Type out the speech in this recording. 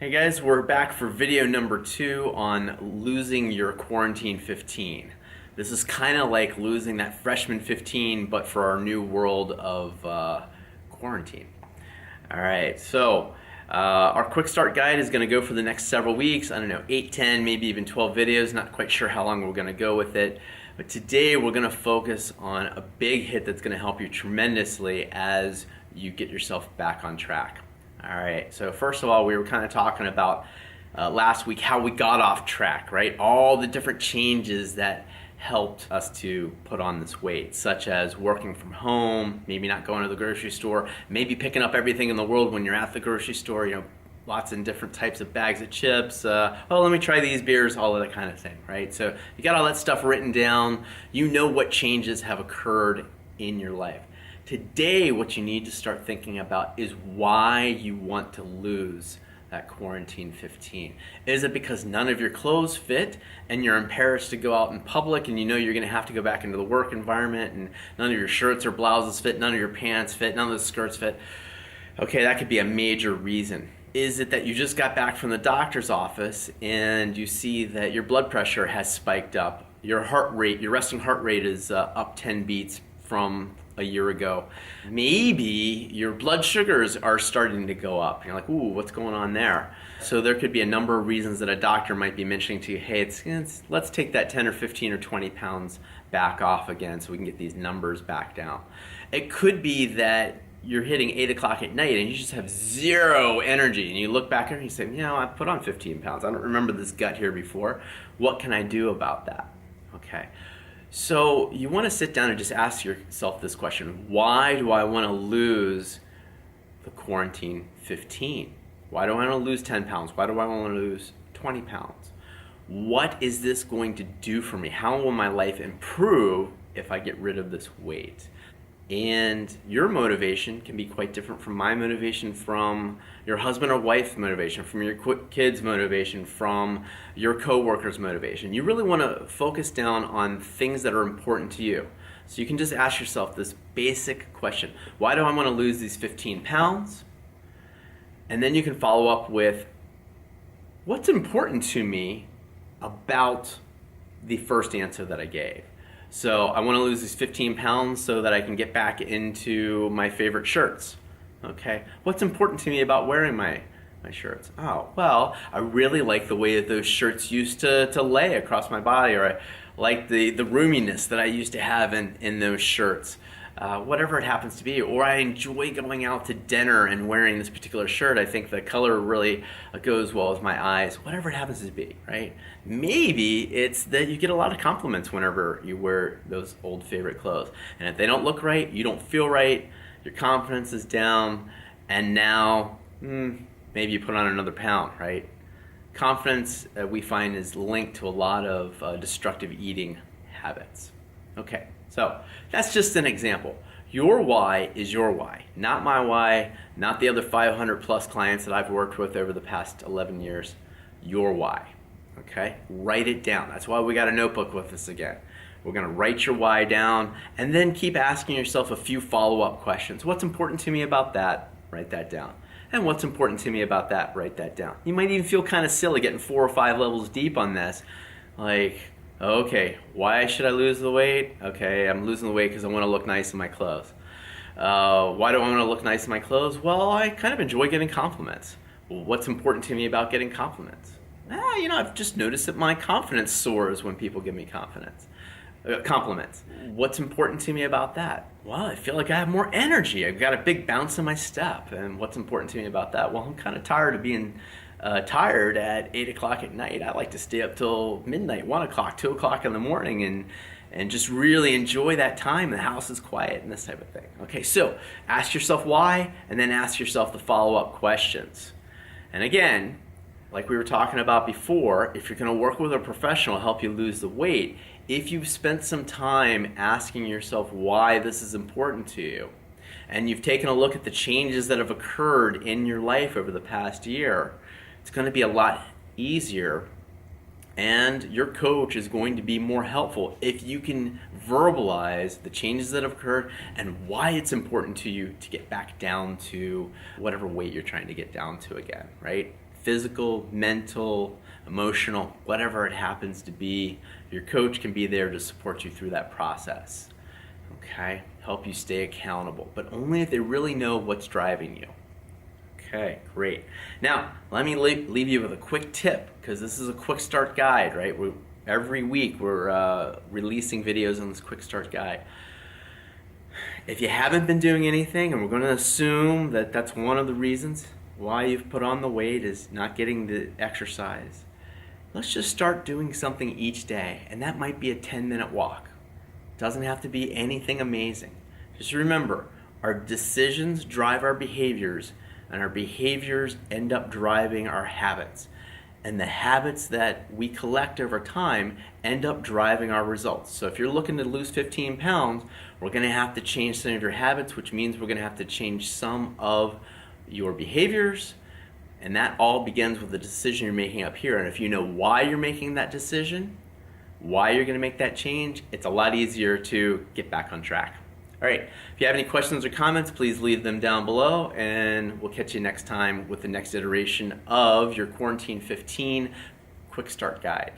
Hey guys, we're back for video number 2 on losing your quarantine 15. This is kind of like losing that freshman 15, but for our new world of quarantine. All right, so our quick start guide is going to go for the next several weeks. I don't know, 8, 10, maybe even 12 videos. Not quite sure how long we're going to go with it. But today we're going to focus on a big hit that's going to help you tremendously as you get yourself back on track. All right, so first of all, we were kind of talking about last week how we got off track, right? All the different changes that helped us to put on this weight, such as working from home, maybe not going to the grocery store, maybe picking up everything in the world when you're at the grocery store, lots of different types of bags of chips. Oh, let me try these beers, all of that kind of thing, right? So you got all that stuff written down. You know what changes have occurred in your life. Today, what you need to start thinking about is why you want to lose that quarantine 15. Is it because none of your clothes fit and you're embarrassed to go out in public and you know you're going to have to go back into the work environment and none of your shirts or blouses fit, none of your pants fit, none of the skirts fit? Okay, that could be a major reason. Is it that you just got back from the doctor's office and you see that your blood pressure has spiked up, your heart rate, your resting heart rate is up 10 beats from a year ago? Maybe your blood sugars are starting to go up. You're like, ooh, what's going on there? So there could be a number of reasons that a doctor might be mentioning to you, hey, let's take that 10 or 15 or 20 pounds back off again so we can get these numbers back down. It could be that you're hitting 8 o'clock at night and you just have zero energy and you look back and you say, I put on 15 pounds. I don't remember this gut here before. What can I do about that? Okay. So you want to sit down and just ask yourself this question. Why do I want to lose the quarantine 15? Why do I want to lose 10 pounds? Why do I want to lose 20 pounds? What is this going to do for me? How will my life improve if I get rid of this weight? And your motivation can be quite different from my motivation, from your husband or wife motivation, from your kids' motivation, from your coworkers' motivation. You really want to focus down on things that are important to you. So you can just ask yourself this basic question. Why do I want to lose these 15 pounds? And then you can follow up with, what's important to me about the first answer that I gave? So I want to lose these 15 pounds so that I can get back into my favorite shirts. Okay, what's important to me about wearing my shirts? Oh, well, I really like the way that those shirts used to lay across my body, or I like the roominess that I used to have in those shirts. Whatever it happens to be, or I enjoy going out to dinner and wearing this particular shirt. I think the color really goes well with my eyes. Whatever it happens to be, right? Maybe it's that you get a lot of compliments whenever you wear those old favorite clothes. And if they don't look right, you don't feel right, your confidence is down, and now maybe you put on another pound, right? Confidence, we find, is linked to a lot of destructive eating habits. Okay. So that's just an example. Your why is your why, not my why, not the other 500 plus clients that I've worked with over the past 11 years. Your why, okay? Write it down. That's why we got a notebook with us again. We're gonna write your why down and then keep asking yourself a few follow-up questions. What's important to me about that? Write that down. And what's important to me about that? Write that down. You might even feel kind of silly getting 4 or 5 levels deep on this. Like, okay, why should I lose the weight? Okay, I'm losing the weight because I want to look nice in my clothes. Why do I want to look nice in my clothes? Well, I kind of enjoy getting compliments. Well, what's important to me about getting compliments? I've just noticed that my confidence soars when people give me compliments. What's important to me about that? Well, I feel like I have more energy. I've got a big bounce in my step. And what's important to me about that? Well, I'm kind of tired of being tired at 8 o'clock at night. I like to stay up till midnight, 1 o'clock, 2 o'clock in the morning and just really enjoy that time. The house is quiet and this type of thing. Okay, so ask yourself why, and then ask yourself the follow-up questions. And again, like we were talking about before, if you're going to work with a professional to help you lose the weight, if you've spent some time asking yourself why this is important to you, and you've taken a look at the changes that have occurred in your life over the past year, it's going to be a lot easier, and your coach is going to be more helpful if you can verbalize the changes that have occurred and why it's important to you to get back down to whatever weight you're trying to get down to again, right? physical, mental, emotional, whatever it happens to be. Your coach can be there to support you through that process. Okay, help you stay accountable, but only if they really know what's driving you. Okay, great. Now, let me leave you with a quick tip, because this is a quick start guide, right? Every week we're releasing videos on this quick start guide. If you haven't been doing anything, and we're going to assume that that's one of the reasons why you've put on the weight is not getting the exercise, let's just start doing something each day, and that might be a 10-minute walk. Doesn't have to be anything amazing. Just remember, our decisions drive our behaviors, and our behaviors end up driving our habits. And the habits that we collect over time end up driving our results. So if you're looking to lose 15 pounds, we're going to have to change some of your habits, which means we're going to have to change some of your behaviors. And that all begins with the decision you're making up here. And if you know why you're making that decision, why you're going to make that change, it's a lot easier to get back on track. All right, if you have any questions or comments, please leave them down below, and we'll catch you next time with the next iteration of your Quarantine 15 Quick Start Guide.